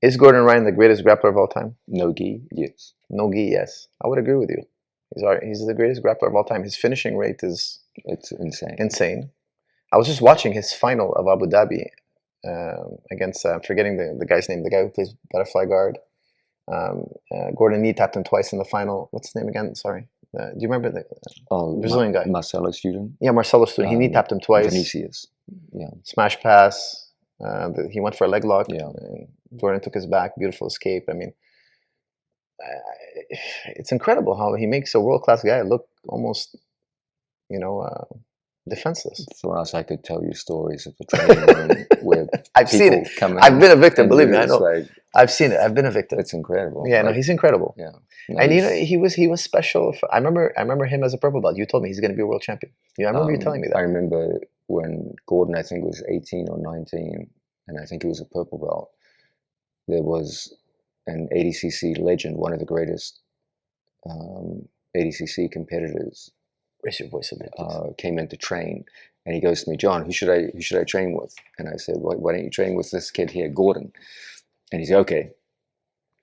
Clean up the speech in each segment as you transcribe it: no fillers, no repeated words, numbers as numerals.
Is Gordon Ryan the greatest grappler of all time? No gi, yes. No gi, yes. I would agree with you. He's the greatest grappler of all time. His finishing rate is It's insane. insane. I was just watching his final of Abu Dhabi against, I'm forgetting the guy's name, the guy who plays butterfly guard. Gordon knee tapped him twice in the final. What's his name again? Sorry. Do you remember the Brazilian guy? Marcelo student. Yeah, Marcelo student. He knee tapped him twice. Vinicius. Yeah. Smash pass. He went for a leg lock. Yeah. And Gordon took his back. Beautiful escape. I mean, it's incredible how he makes a world-class guy look almost, defenseless. For us, I could tell you stories of the training room where I've seen it. I've been a victim. Believe me, I know. Like, I've seen it. I've been a victim. it's incredible. Yeah, no, he's incredible. Yeah. No, and he was special. I remember him as a purple belt. You told me he's going to be a world champion. Yeah, I remember you telling me that. I remember when Gordon, I think, was 18 or 19, and I think he was a purple belt. There was an ADCC legend, one of the greatest ADCC competitors. Raise your voice a bit, please. Came in to train, and he goes to me, John, who should I train with? And I said, why don't you train with this kid here, Gordon? And he said, okay.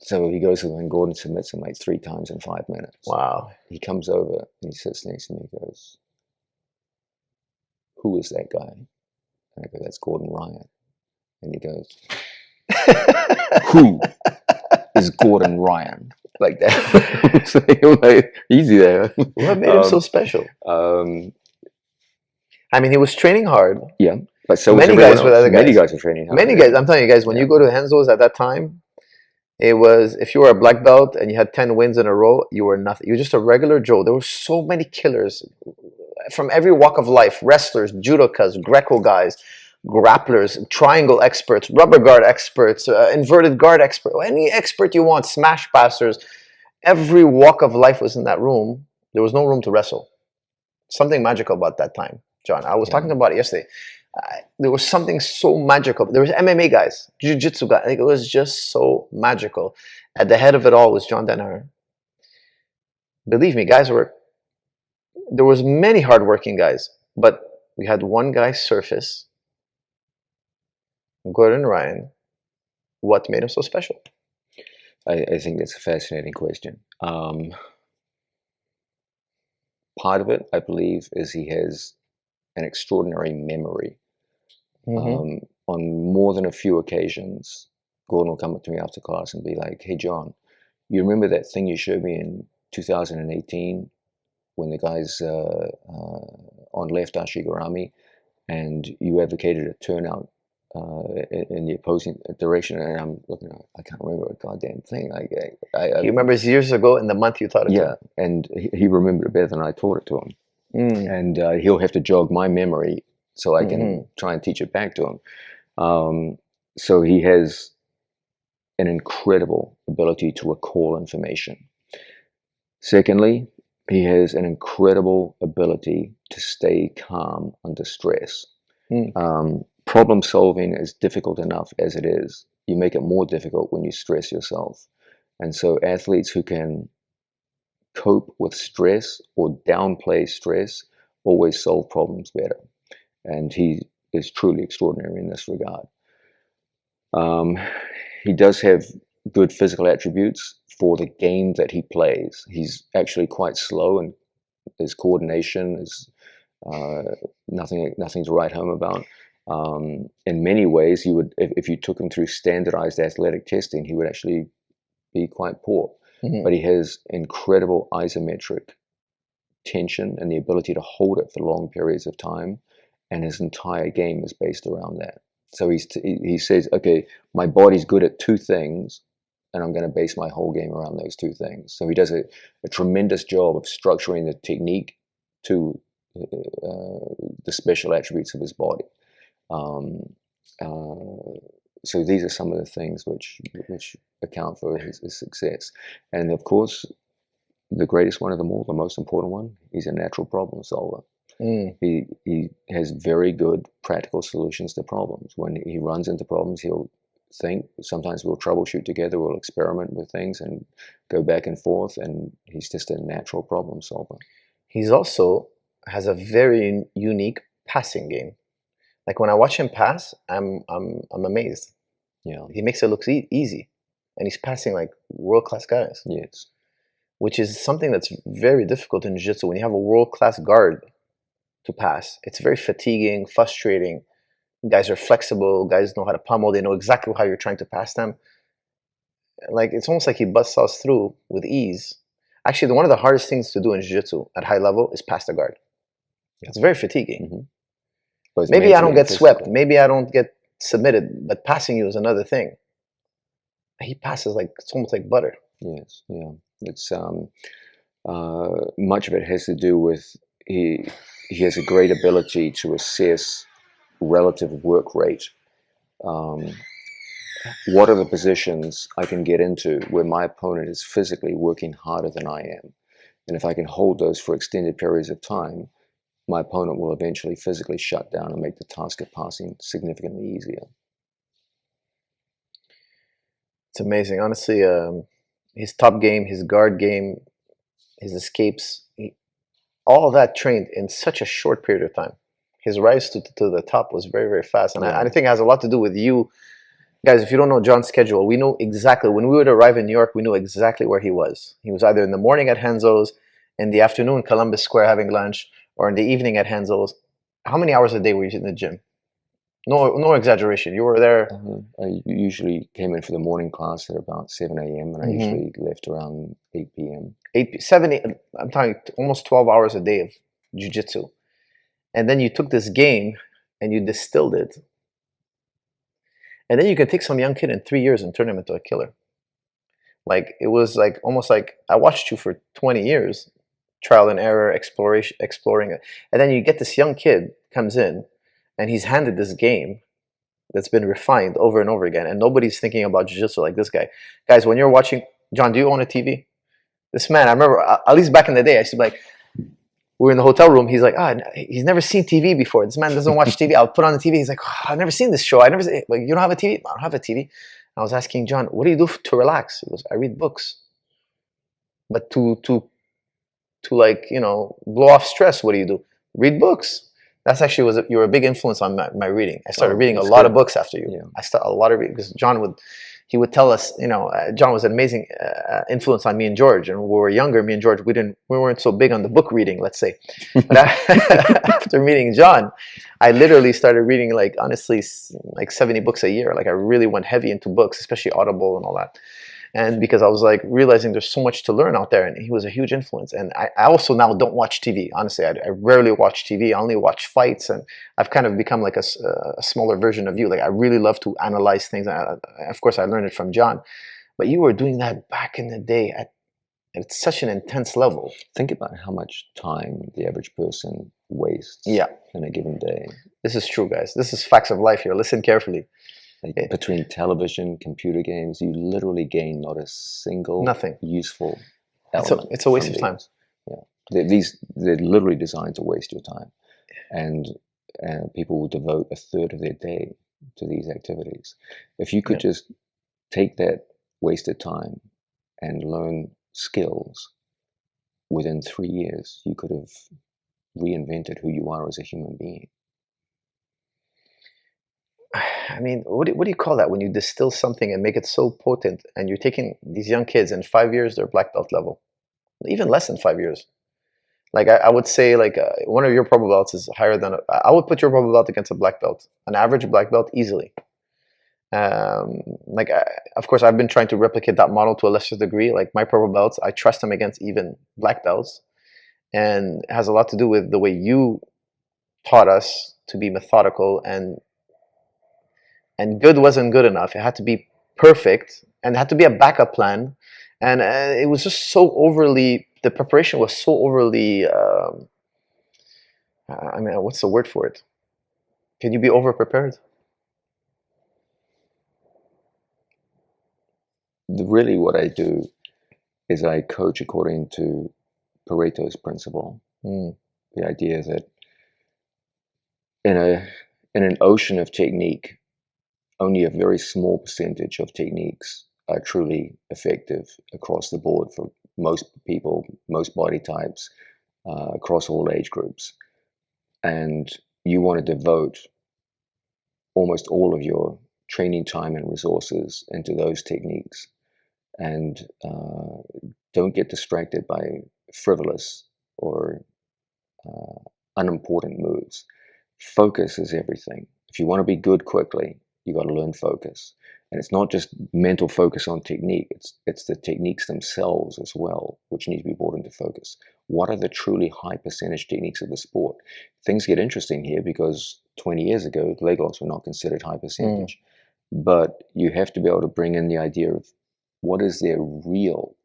So he goes with him, and Gordon submits him like 3 times in 5 minutes. Wow. He comes over and he sits next to me and goes, who is that guy? And I go, that's Gordon Ryan. And he goes, who is Gordon Ryan? Like that. So, like, easy there. What made him so special? I mean, he was training hard. Yeah. But so many guys with other guys. Many guys are training hard. Many guys. I'm telling you guys, when you go to Henzo's at that time, it was, if you were a black belt and you had 10 wins in a row, you were nothing. You were just a regular Joe. There were so many killers from every walk of life. Wrestlers, judokas, Greco guys, grapplers, triangle experts, rubber guard experts, inverted guard experts, any expert you want, smash passers. Every walk of life was in that room. There was no room to wrestle. Something magical about that time, John. I was talking about it yesterday. There was something so magical. There was MMA guys, Jiu-jitsu guys. Like, it was just so magical. At the head of it all was John Danaher. Believe me, there was many hardworking guys, but we had one guy surface, Gordon Ryan. What made him so special? I think that's a fascinating question. Part of it, I believe, is he has an extraordinary memory. On more than a few occasions, Gordon will come up to me after class and be like, hey, John, you remember that thing you showed me in 2018 when the guys on left are Shigarami and you advocated a turnout in the opposing direction? And I'm looking, I can't remember a goddamn thing. He remembers years ago in the month you taught it to him. And he remembered it better than I taught it to him. And he'll have to jog my memory so I can try and teach it back to him. So he has an incredible ability to recall information. Secondly, he has an incredible ability to stay calm under stress. Problem solving is difficult enough as it is. You make it more difficult when you stress yourself. And so athletes who can cope with stress or downplay stress always solve problems better. And he is truly extraordinary in this regard. He does have good physical attributes for the game that he plays. He's actually quite slow, and his coordination is nothing to write home about. In many ways, he would, if you took him through standardized athletic testing, he would actually be quite poor. But he has incredible isometric tension and the ability to hold it for long periods of time, and his entire game is based around that. So he says, okay, my body's good at 2 things, and I'm going to base my whole game around those 2 things. So he does a tremendous job of structuring the technique to the special attributes of his body. So these are some of the things which account for his success. And of course, the greatest one of them all, the most important one, he's a natural problem solver. He has very good practical solutions to problems. When he runs into problems, he'll think. Sometimes we'll troubleshoot together, we'll experiment with things and go back and forth, and he's just a natural problem solver. He's also has a very unique passing game. Like when I watch him pass, I'm amazed. Yeah. He makes it look easy, and he's passing like world-class guys, Yes. which is something that's very difficult in jiu-jitsu. When you have a world-class guard to pass, it's very fatiguing, frustrating. Guys are flexible. Guys know how to pummel. They know exactly how you're trying to pass them. Like it's almost like he busts us through with ease. Actually, one of the hardest things to do in jiu-jitsu at high level is pass the guard. Yeah. It's very fatiguing. Mm-hmm. Both Maybe I don't mentally and get swept. physically. Maybe I don't get submitted. But passing you is another thing. He passes like it's almost like butter. Yes. Yeah. It's much of it has to do with he has a great ability to assess relative work rate. What are the positions I can get into where my opponent is physically working harder than I am? And if I can hold those for extended periods of time, my opponent will eventually physically shut down and make the task of passing significantly easier. It's amazing, honestly. His top game, his guard game, his escapes, all of that trained in such a short period of time. His rise to the top was very, very fast, and Yeah. I think it has a lot to do with you guys. If you don't know John's schedule, we know exactly when we would arrive in New York. We knew exactly where he was. He was either in the morning at Henzo's, in the afternoon Columbus Square having lunch, or in the evening at Henzo's. How many hours a day were you in the gym? No, no exaggeration. You were there. I usually came in for the morning class at about 7 a.m. and I usually left around 8 p.m. 8, 7, 8, I'm talking almost 12 hours a day of jiu-jitsu. And then you took this game and you distilled it. And then you can take some young kid in 3 years and turn him into a killer. Like it was like almost like I watched you for 20 years, trial and error, exploring it. And then you get this young kid comes in and he's handed this game that's been refined over and over again. And nobody's thinking about jiu-jitsu like this guy. Guys, when you're watching, John, do you own a TV? This man, I remember, at least back in the day, I used to be like, we were in the hotel room. He's like, he's never seen TV before. This man doesn't watch TV. I'll put on the TV. He's like, I've never seen this show. I never like, you don't have a TV? I don't have a TV. I was asking John, what do you do to relax? He goes, I read books. But to like, blow off stress, what do you do? Read books. That's actually you were a big influence on my reading. I started reading a lot of books after you. Yeah. I started a lot of reading because John would tell us, John was an amazing influence on me and George. And when we were younger, me and George, we weren't so big on the book reading, let's say. But after meeting John, I literally started reading, like, honestly, like 70 books a year. Like I really went heavy into books, especially Audible and all that. And because I was like realizing there's so much to learn out there, and he was a huge influence. And I also now don't watch TV. Honestly, I rarely watch TV. I only watch fights, and I've kind of become like a smaller version of you. Like I really love to analyze things. Of course, I learned it from John, but you were doing that back in the day at such an intense level. Think about how much time the average person wastes in a given day. This is true, guys. This is facts of life here. Listen carefully. Like between television, computer games, you literally gain not a single useful element. It's a waste of time. Yeah, they're literally designed to waste your time, and people will devote a third of their day to these activities. If you could just take that wasted time and learn skills within 3 years, you could have reinvented who you are as a human being. I mean, what do you call that when you distill something and make it so potent, and you're taking these young kids in 5 years, they're black belt level, even less than 5 years. Like I would say, like one of your purple belts is higher than I would put your purple belt against a black belt, an average black belt, easily. Of course, I've been trying to replicate that model to a lesser degree. Like my purple belts, I trust them against even black belts, and it has a lot to do with the way you taught us to be methodical, and good wasn't good enough. It had to be perfect, and it had to be a backup plan. And it was just so overly, the preparation was so overly, I mean, what's the word for it? Can you be over prepared? Really what I do is I coach according to Pareto's principle. The idea that in an ocean of technique, only a very small percentage of techniques are truly effective across the board for most people, most body types, across all age groups. And you want to devote almost all of your training time and resources into those techniques, and don't get distracted by frivolous or unimportant moves. Focus is everything. If you want to be good quickly, you got to learn focus. And it's not just mental focus on technique, it's the techniques themselves as well, which need to be brought into focus. What are the truly high percentage techniques of the sport? Things get interesting here because 20 years ago, leg locks were not considered high percentage. But you have to be able to bring in the idea of what is their real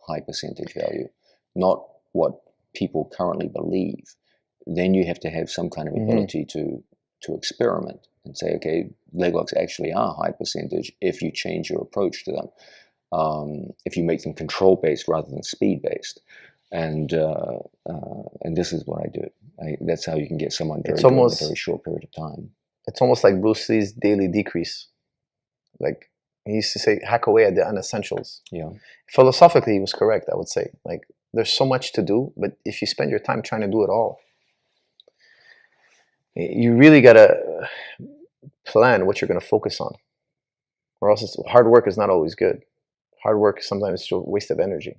high percentage value, not what people currently believe. Then you have to have some kind of ability to experiment and say, okay, leg locks actually are high percentage if you change your approach to them, if you make them control based rather than speed based, and this is what I do. That's how you can get someone very good in a very short period of time. It's almost like Bruce Lee's daily decrease. Like he used to say, hack away at the unessentials. Yeah. Philosophically, he was correct, I would say. Like, there's so much to do, but if you spend your time trying to do it all, you really got to plan what you're going to focus on. Or else hard work is not always good. Hard work is sometimes just a waste of energy.